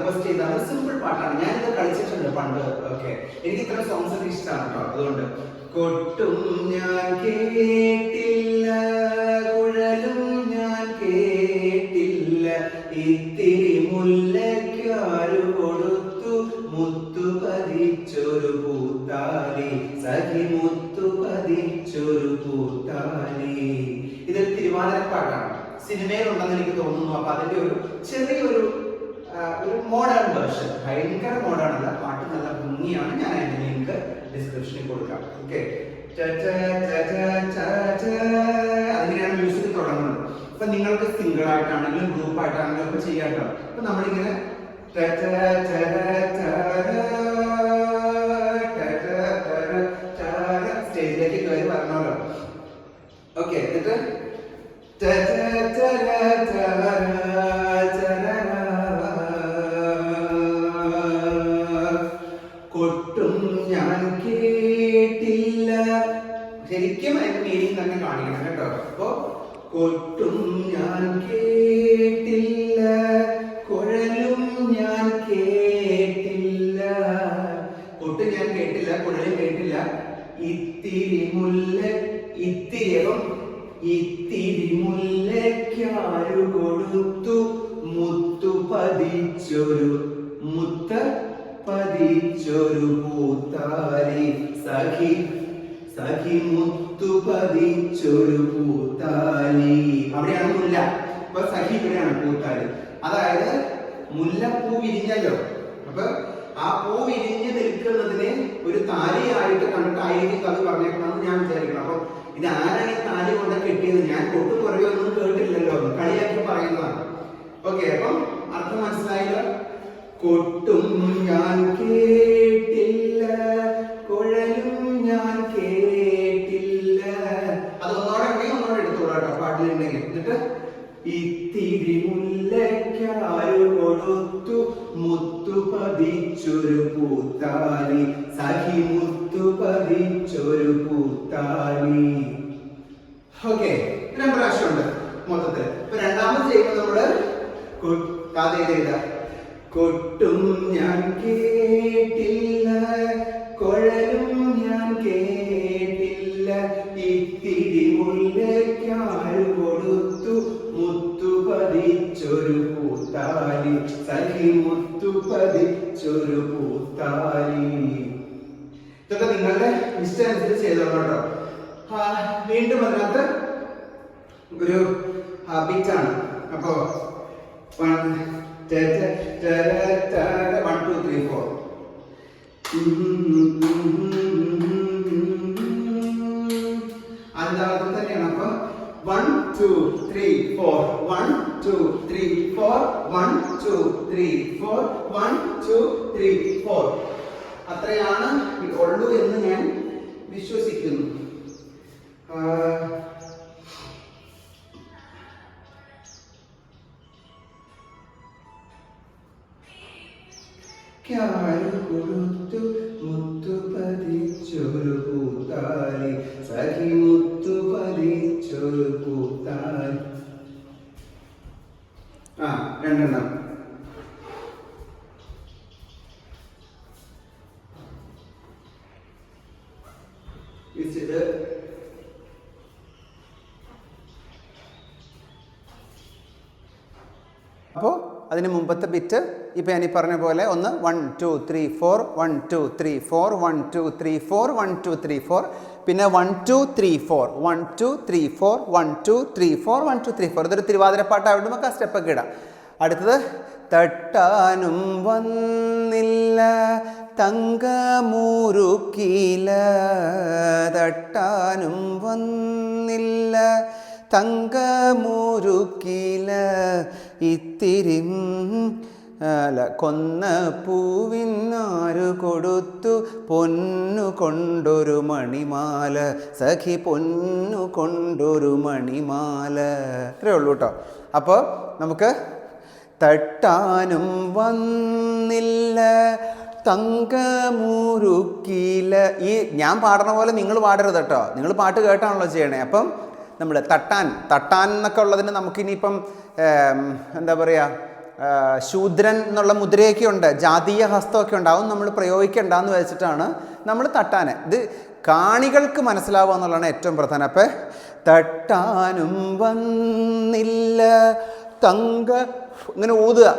Request ചെയ്താണ്. Simple പാട്ടാണ്, ഞാനിത് കളിച്ചിട്ടുണ്ട് പണ്ട്. ഓക്കെ, എനിക്ക് ഇത്ര സോങ്സ് ഒക്കെ ഇഷ്ടമാണ് കേട്ടോ. അതുകൊണ്ട് കൊട്ടും ഞാൻ കേട്ടില്ല, കുഴലും ഞാൻ കേട്ടില്ല, ഇത്തിരി മുല്ലയ്ക്കാരു കൊടുത്തു മുത്തു പതിച്ചൊരു പൂത്താലി, സഖി മുത്തു പതിച്ചൊരു പൂത്താലി. ഇതൊരു തിരുവാതിരപ്പാട്ടാണ്, സിനിമയിലുണ്ടെന്ന് എനിക്ക് തോന്നുന്നു. അപ്പൊ അതിന്റെ ഒരു ചെറിയൊരു മോഡേൺ വേർഷൻ, ഭയങ്കര മോഡേൺ അല്ല, പാട്ട് നല്ല ഭംഗിയാണ്. ഞാൻ അതിന്റെ ലിങ്ക് ഡിസ്ക്രിപ്ഷനിൽ കൊടുക്കാം. ഓക്കെ, അതിങ്ങനെയാണ് മ്യൂസിക് തുടങ്ങുന്നത്. അപ്പൊ നിങ്ങൾക്ക് സിംഗിൾ ആയിട്ടാണെങ്കിലും ഗ്രൂപ്പ് ആയിട്ടാണെങ്കിലും ഒക്കെ ചെയ്യാട്ടോ. അപ്പൊ നമ്മളിങ്ങനെ സ്റ്റേജിലേക്ക് കയറി വരണമല്ലോ. ഓക്കെ, എന്നിട്ട് കൊട്ടും ഞാൻ കേട്ടില്ല, ശരിക്കും അതിന്റെ മീനിങ് തന്നെ കാണിക്കണം കേട്ടോ. അപ്പൊ കൊട്ടും ഞാൻ കേട്ടില്ല, കുഴലും ഞാൻ കേട്ടില്ല, കൊട്ടും ഞാൻ കേട്ടില്ല, കുഴലും കേട്ടില്ല, ഇത്തിരി മുല്ല, ഇത്തിരി അപ്പം ഇത്തിരി മുല്ലയ്ക്കാരു കൊടുത്തു മുത്തു പതിച്ചൊരു, മുത്ത പതിച്ചൊരു പൂത്താലി, സഖി സഖി മുത്തു പതിച്ചൊരു പൂത്താലി. അവിടെയാണ് മുല്ല, അപ്പൊ സഖി ഇവിടെയാണ് പൂത്താലി. അതായത് മുല്ലപ്പൂ വിരിഞ്ഞല്ലോ, അപ്പൊ ആ പൂ വിരിഞ്ഞ് നിൽക്കുന്നതിനെ ഒരു താലിയായിട്ട് കണ്ടിട്ടായിരിക്കും കവി പറഞ്ഞേക്കണമെന്ന് ഞാൻ വിചാരിക്കണം. അപ്പൊ ഇത് ആരാണ് ഈ താലി കൊണ്ട് കെട്ടിയത്? ഞാൻ കൊട്ടു കുറയൊന്നും കേട്ടില്ലല്ലോ, കളിയാക്കി പറയുന്നതാണ്. ഓക്കെ, അപ്പം അർത്ഥം മനസ്സിലായില്ല. കൊട്ടും ഞാൻ കേട്ടില്ല, കുഴലും ഞാൻ കേട്ടില്ല. അത് ഒന്നോടെ എടുത്തോളാട്ടോ പാട്ടിലുണ്ടെങ്കിൽ. എന്നിട്ട് ഇത്തിരി മുല്ലയ്ക്കാരു കൊടുത്തു മുത്തു പതിച്ചൊരു പൂത്താലി, സഖി മുത്തു പതിച്ചൊരു പൂത്താലി. ഓക്കെ, രണ്ട് പ്രാവശ്യമുണ്ട് മൊത്തത്തിൽ. ഇപ്പൊ രണ്ടാമത് ചെയ്യുമ്പോൾ നമ്മള് കൊട്ടും ഞാൻ കേട്ടില്ല, കുഴലും ഞാൻ കേട്ടില്ല, ഇത്തിരി മുല്ലയ്ക്കാരു കൊടുത്തു മുത്തു പതിച്ചൊരു പൂത്താലി, സഖി മുത്തു പതിച്ചൊരു പൂത്താലി. ഇതൊക്കെ നിങ്ങളുടെ ഇഷ്ടം അനുസരിച്ച് ചെയ്തോളൂ കേട്ടോ. വീണ്ടും അതിനകത്ത് ഒരു ബീറ്റാണ്. അപ്പോ 1 2 3 4 അതിന്റെ തന്നെയാണ്. അപ്പൊ 1 2 3 4 1 2 3 4 1 2 3 4 1 2 3 4 അത്രയാണ് ഉള്ളൂ എന്ന് ഞാൻ വിശ്വസിക്കുന്നു. കൊടുത്തു മുത്തു പതിച്ചൊരു പൂത്താലി, സഖി മുത്തു പതിച്ചൊരു പൂത്താലി. രണ്ടെണ്ണം. ഇത് അപ്പോൾ അതിന് മുമ്പത്തെ ബിറ്റ് ഇപ്പം ഞാൻ ഈ പറഞ്ഞ പോലെ ഒന്ന് 1 2 3 4 1 2 3 4 1 2 3 4 1 2 3 4 പിന്നെ 1 2 3 4 1 2 3 4 1 2 3 4 1 2 3 4. ഇതൊരു തിരുവാതിരപ്പാട്ടായിട്ട് നമുക്ക് ആ സ്റ്റെപ്പൊക്കെ ഇടാം. അടുത്തത് തട്ടാനും വന്നില്ല തങ്കമൂരുക്കില, തട്ടാനും വന്നില്ല തങ്കമൂരുക്കില, ഇത്തിരി കൊന്ന പൂവിനാരു കൊടുത്തു പൊന്നു കൊണ്ടൊരു മണിമാല, സഖി പൊന്നു കൊണ്ടൊരു മണിമാല. ഇത്രയേ ഉള്ളൂ കേട്ടോ. അപ്പോൾ നമുക്ക് തട്ടാനും വന്നില്ല തങ്കമൂരുക്കില, ഈ ഞാൻ പാടുന്ന പോലെ നിങ്ങൾ പാടരുത് കേട്ടോ. നിങ്ങൾ പാട്ട് കേട്ടാണല്ലോ ചെയ്യണേ. അപ്പം നമ്മൾ തട്ടാൻ എന്നൊക്കെ ഉള്ളതിന് നമുക്കിനിയിപ്പം എന്താ പറയുക, ശൂദ്രൻ എന്നുള്ള മുദ്രയൊക്കെ ഉണ്ട്, ജാതീയ ഹസ്തമൊക്കെ ഉണ്ടാവും, നമ്മൾ പ്രയോഗിക്കണ്ടെന്ന് വെച്ചിട്ടാണ് നമ്മൾ തട്ടാൻ. ഇത് കാണികൾക്ക് മനസ്സിലാവുക എന്നുള്ളതാണ് ഏറ്റവും പ്രധാനം. അപ്പം തട്ടാനും വന്നില്ല തങ്ക, ഇങ്ങനെ ഊതുക,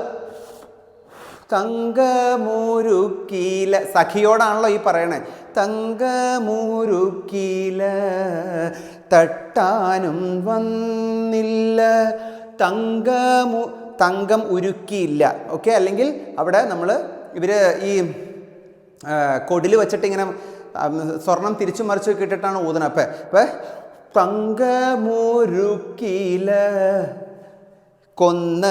തങ്കമുരുക്കീല, സഖിയോടാണല്ലോ ഈ പറയണേ. തങ്കമുരുക്കീല തട്ടാനും വന്നില്ല തങ്കം ഉരുക്കിയില്ല. ഓക്കെ, അല്ലെങ്കിൽ അവിടെ നമ്മൾ ഈ കൊടിൽ വെച്ചിട്ട് ഇങ്ങനെ സ്വർണം തിരിച്ചു മറിച്ച് ഇട്ടിട്ടാണ് ഊതണം. അപ്പം തങ്കമുരുക്കിയില കൊന്ന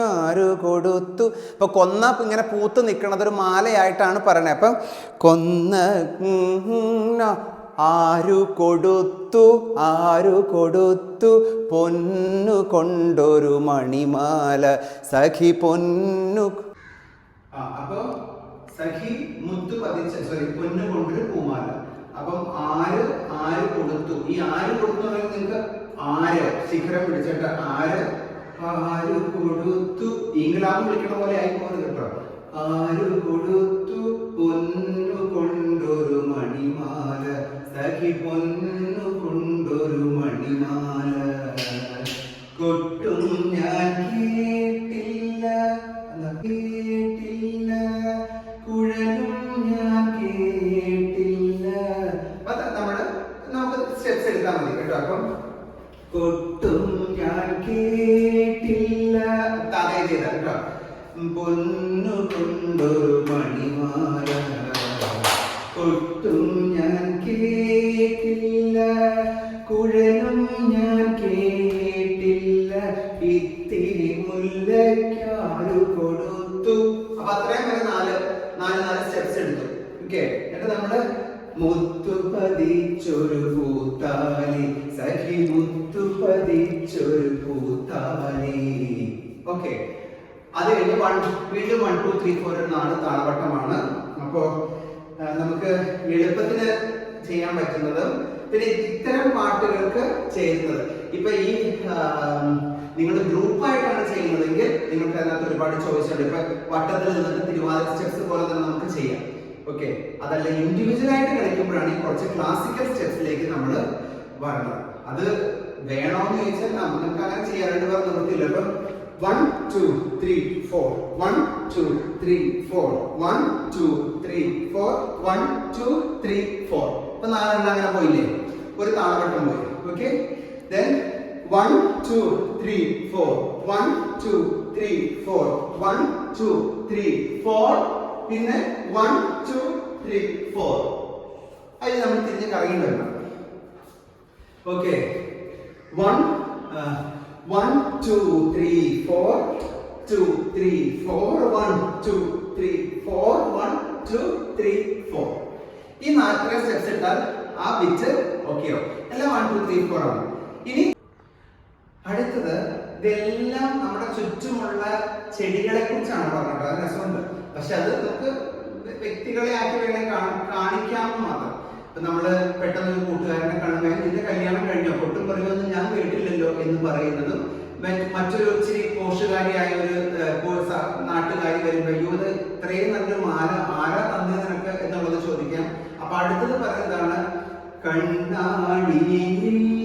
ആരു കൊടുത്തു. ഇപ്പം കൊന്ന ഇങ്ങനെ പൂത്ത് നിൽക്കണത് ഒരു മാലയായിട്ടാണ് പറയണത്. അപ്പം കൊന്ന ആരു കൊടുത്തു പൊന്നു കൊണ്ടൊരു മണിമാല സഖി പൊന്നു. അപ്പൊ സഖി മുത്തു പതിച്ച പൊന്നു കൊണ്ടൊരു പൂമാല. അപ്പം ആര് കൊടുത്തു, ഈ ആര് കൊടുത്തു പറയുന്നത് നിങ്ങൾക്ക് ആര് ശിഖരം പിടിച്ചിട്ട് ആര് കൊടുത്തു, ഇംഗ്ലാം വിളിക്കണ പോലെ ആയി പോകുന്നത് കേട്ടോ. ആര് കൊടുത്തു പൊന്നു കൊണ്ടൊരു മണിമാല സഖി പൊന്നു കൊണ്ടൊരു മണിമാല കൊട്ടും ഞാൻ കേട്ടില്ല കുഴലും ഞാൻ കേട്ടില്ല. നമുക്ക് സ്റ്റെപ്സ് എടുത്താൽ മതി കേട്ടോ. അപ്പം കൊട്ടും ഞാൻ കേട്ടില്ല താഴെ ചെയ്ത കേട്ടോ. പൊന്നു കൊണ്ടൊരു മണിമാല കൊട്ടും ഞാൻ കേട്ടില്ല കുഴലും ഞാൻ കേട്ടില്ല ഇത്തിരി മുല്ലയ്ക്കാരു കൊടുത്തു. അപ്പൊ അത്രയും വരെ നാല് സ്റ്റെപ്സ് എടുത്തു. ഓക്കെ, എന്നിട്ട് നമ്മള് മുത്തു പതിച്ചൊരു പൂത്താലി സഖി മുത്തു പതിച്ചൊരു പൂത്താലി. ഓക്കെ, അത് കഴിഞ്ഞ് വീണ്ടും 1 2 3 4 4 താളവട്ടമാണ്. അപ്പോ നമുക്ക് എളുപ്പത്തിന് ചെയ്യാൻ പറ്റുന്നതും പിന്നെ ഇത്തരം പാട്ടുകൾക്ക് ചെയ്യുന്നത്. ഇപ്പൊ ഈ നിങ്ങൾ ഗ്രൂപ്പായിട്ടാണ് ചെയ്യുന്നതെങ്കിൽ നിങ്ങൾക്ക് അതിനകത്ത് ഒരുപാട് ചോയ്സ് ഉണ്ട്. ഇപ്പൊ വട്ടത്തിൽ നിന്നിട്ട് തിരുവാതിര സ്റ്റെപ്സ് പോലെ തന്നെ നമുക്ക് ചെയ്യാം. ഓക്കെ, അതല്ല ഇൻഡിവിജ്വൽ ആയിട്ട് കളിക്കുമ്പോഴാണ് ഈ കുറച്ച് ക്ലാസിക്കൽ സ്റ്റെപ്സിലേക്ക് നമ്മൾ വരണം. അത് വേണോന്ന് ചോദിച്ചാൽ നമുക്ക് അങ്ങനെ ചെയ്യാനായിട്ട് വേറെ നിവൃത്തിയില്ല. ഇപ്പം 1 2 3 4 1 2 3 4 1 2 3 4 1 2 3 4. ഇപ്പൊ 4 അങ്ങനെ പോയില്ലേ, ഒരു താളവട്ടം പോയി. ഓക്കെ, then 1 2 3 4 1 2 3 4 1 2 3 4 പിന്നെ 1 2 3 4. അതിൽ നമ്മൾ തിരിഞ്ഞ് കറങ്ങി വരണം. ഓക്കെ, 1 2 3 4 2 3 4 1 2 3 4 1 2 3 4. ഈ 4 സ്റ്റെപ്സ് ഇട്ടാൽ ആ ബിറ്റ് ഓക്കെയോ? എല്ലാം 1 2 3 4 ആണ്. ഇനി അടുത്തത് ഇതെല്ലാം നമ്മുടെ ചുറ്റുമുള്ള ചെടികളെ കുറിച്ചാണ് പറഞ്ഞത്. അത് രസമുണ്ട്, പക്ഷെ അത് നമുക്ക് വ്യക്തികളെ ആക്കി വേണമെങ്കിൽ കാണിക്കാമെന്ന് മാത്രം. ഇപ്പൊ നമ്മള് പെട്ടെന്ന് ഒരു കൂട്ടുകാരനെ കാണുമ്പോൾ നിന്റെ കല്യാണം കഴിഞ്ഞോ പൊട്ടും പറയുമെന്ന് ഞാൻ കേട്ടില്ലല്ലോ എന്ന് പറയുന്നതും മറ്റൊരു ഇച്ചിരി പോഷകാരിയായ ഒരു നാട്ടുകാരി വരുമ്പോ ഇത് ഇത്രയും നല്ലൊരു മാല ആരാ തന്നെ നിനക്ക് എന്നുള്ളത് ചോദിക്കാം. അപ്പൊ അടുത്തത് പറയുന്നതാണ് കണ്ണാടി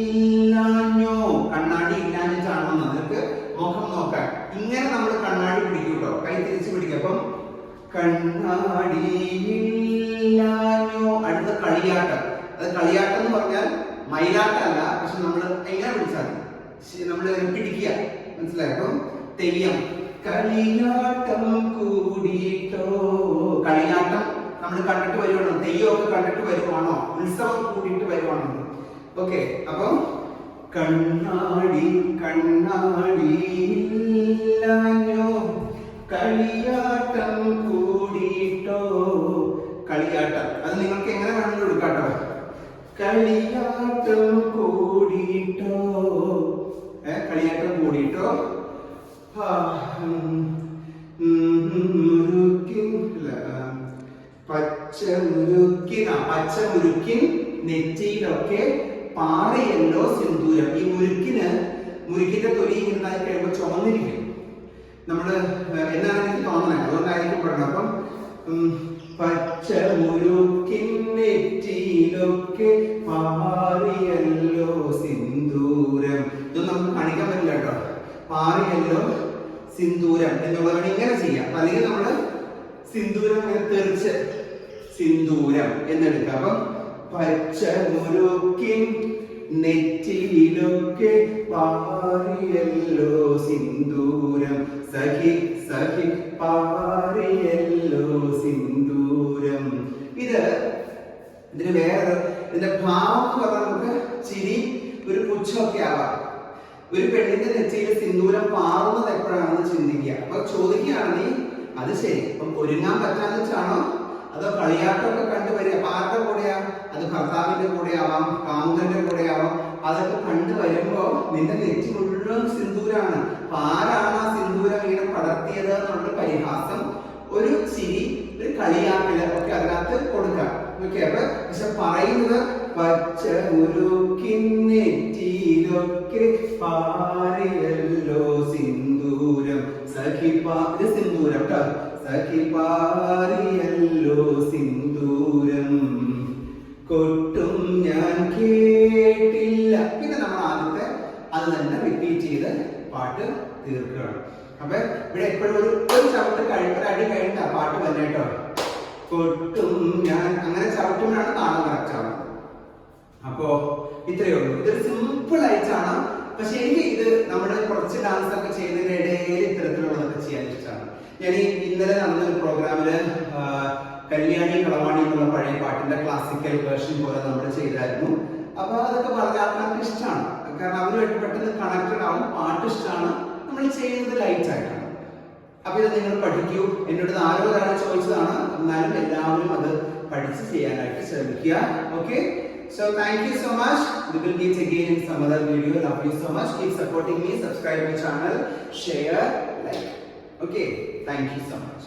ഇല്ലാഞ്ഞോ. കണ്ണാടി ഇല്ലാഞ്ഞിട്ടാണോ നിനക്ക് മുഖം നോക്കാൻ. ഇങ്ങനെ നമ്മൾ കണ്ണാടി പിടിക്കും കേട്ടോ, കൈ തിരിച്ച് പിടിക്കും. അപ്പം കണ്ണാടി ഇല്ലാഞ്ഞോ. അടുത്ത കളിയാട്ടം. അത് കളിയാട്ടം എന്ന് പറഞ്ഞാൽ മയിലാട്ടമല്ല, പക്ഷെ നമ്മൾ എങ്ങനെ പിടിച്ചാൽ നമ്മൾ പിടിക്കുക, മനസ്സിലായി. അപ്പം തെയ്യം കളിയാട്ടം കൂടിയിട്ടോ. കളിയാട്ടം നമ്മൾ കണ്ടിട്ട് വരുവാണോ, തെയ്യമൊക്കെ കണ്ടിട്ട് വരുവാണോ, ഉത്സവം കൂടിയിട്ട് വരുവാണോ. ഓക്കെ, അപ്പം കണ്ണാടി ഇല്ലാഞ്ഞോ കളിയാട്ടം കൂടിയിട്ടോ. കളിയാട്ടം അത് നിങ്ങൾക്ക് എങ്ങനെ വേണമെങ്കിലും എടുക്കാട്ടോ. കളിയാട്ടം കൂടിയിട്ടോ, കളിയാട്ടം കൂടിയിട്ടോ. പച്ചമുരുക്കിൻ നെറ്റിയിലൊക്കെ പാറയല്ലോ സിന്ദൂരം. ഈ മുരിക്കിന്റെ തൊലി ഇങ്ങനെ കഴിയുമ്പോൾ ചുമന്നിരിക്കും. നമ്മള് എന്നാണ് എനിക്ക് തോന്നുന്നത്, അതുകൊണ്ടായിരിക്കും പറഞ്ഞത്. അപ്പം പച്ച മുരുക്കിൻ നെറ്റിയിലൊക്കെ പാറിയല്ലോ സിന്ദൂരം. ഇതൊന്നും നമുക്ക് കാണിക്കാൻ പറ്റില്ല കേട്ടോ. പാറിയല്ലോ സിന്ദൂരം എന്നുള്ളതാണ് ഇങ്ങനെ ചെയ്യാം. അല്ലെങ്കിൽ നമ്മള് സിന്ദൂരം ഇങ്ങനെ തെറിച്ച് സിന്ദൂരം എന്നെടുക്കാം. അപ്പം പച്ച മുരുക്കിൻ നെറ്റിയിലൊക്കെ പാറിയല്ലോ സിന്ദൂരം, സഖി സഖി പാറിയല്ലോ സിന്ദൂരം. ഇതിന് വേറെ ഇതിന്റെ ഭാവം എന്ന് പറഞ്ഞാൽ നമുക്ക് ചിരി, ഒരു പുച്ഛമൊക്കെ ആവാം. ഒരു പെണ്ണിന്റെ നെറ്റിയിൽ സിന്ദൂരം പാറുന്നത് എപ്പോഴാണെന്ന് ചിന്തിക്കുക. അപ്പൊ ചോദിക്കുകയാണെങ്കിൽ അത് ശരി, അപ്പം ഒരുങ്ങാൻ പറ്റാന്ന് വെച്ചാണോ അതോ കളിയാട്ടമൊക്കെ കണ്ടുവരിക? അപ്പൊ ആരുടെ കൂടെയാ? അത് ഭർത്താവിന്റെ കൂടെ ആവാം, കാമുകന്റെ കൂടെ ആവാം. അതൊക്കെ കണ്ടുവരുമ്പോ നിന്റെ നെറ്റി മുഴുവൻ സിന്ദൂരാണ്. അപ്പൊ ആരാണ് ആ സിന്ദൂരം ഇങ്ങനെ പടർത്തിയത് എന്നുള്ള പരിഹാസം, ഒരു ചിരി, ഒരു കളിയാക്കല് ഒക്കെ അതിനകത്ത് കൊടുക്കാം. ഓക്കെ. അപ്പൊ പക്ഷെ പറയുന്നത് പച്ച മുരുക്കിൻ നെറ്റിയിലൊക്കെ പാറിയല്ലോ സിന്ദൂരം, സഖി ഇത് സിന്ദൂരം കേട്ടോ, സഖി പാറിയല്ലോ സിന്ദൂരം, കൊട്ടും ഞാൻ കേട്ടില്ല. പിന്നെ നമ്മൾ ആദ്യത്തെ അത് തന്നെ റിപ്പീറ്റ് ചെയ്ത് പാട്ട് തീർക്കുകയാണ്. അപ്പൊ ഇവിടെ എപ്പോഴും ഒരു ചവിട്ട് ഒരു അടി കഴിഞ്ഞിട്ട് ആ പാട്ട് തന്നെ കേട്ടോ. കൊട്ടും ഞാൻ അങ്ങനെ ചവിട്ടുമ്പോഴാണ് താളം കറക്റ്റ് ആവുന്നത്. അപ്പോ ഇത്രയേ ഉള്ളൂ. ഇതൊരു സിമ്പിൾ ആയിട്ടാണ്. പക്ഷെ എനിക്ക് ഇത് നമ്മുടെ കുറച്ച് ഡാൻസ് ഒക്കെ ചെയ്യുന്നതിന്റെ ഇടയിൽ ഇത്തരത്തിലുള്ളതൊക്കെ ചെയ്യാൻ ഇഷ്ടമാണ്. ഞാൻ ഇന്നലെ നടന്നൊരു പ്രോഗ്രാമില് കല്യാണി കളവാണി എന്നുള്ള പഴയ പാട്ടിന്റെ ക്ലാസിക്കൽ വേർഷൻ പോലെ നമ്മൾ ചെയ്തായിരുന്നു. അപ്പൊ അതൊക്കെ പറഞ്ഞ ആൾക്കാർക്ക് ഇഷ്ടമാണ്. കാരണം അവരുമായിട്ട് പെട്ടെന്ന് കണക്റ്റഡ് ആവും. പാട്ട് ഇഷ്ടമാണ്, നമ്മൾ ചെയ്യുന്നത് ലൈറ്റ് ആയിട്ടാണ്. അപ്പൊ ഇത് നിങ്ങൾ പഠിക്കൂ. എന്നോട് ആരോ ഒരാൾ ചോദിച്ചതാണ്, എന്നാലും എല്ലാവരും അത് പഠിച്ച് ചെയ്യാനായിട്ട് ശ്രമിക്കുക. Okay. So thank you so much. We will meet again in some other video. Love you so much. Keep supporting me. Subscribe my channel. Share. Like. Okay. Thank you so much.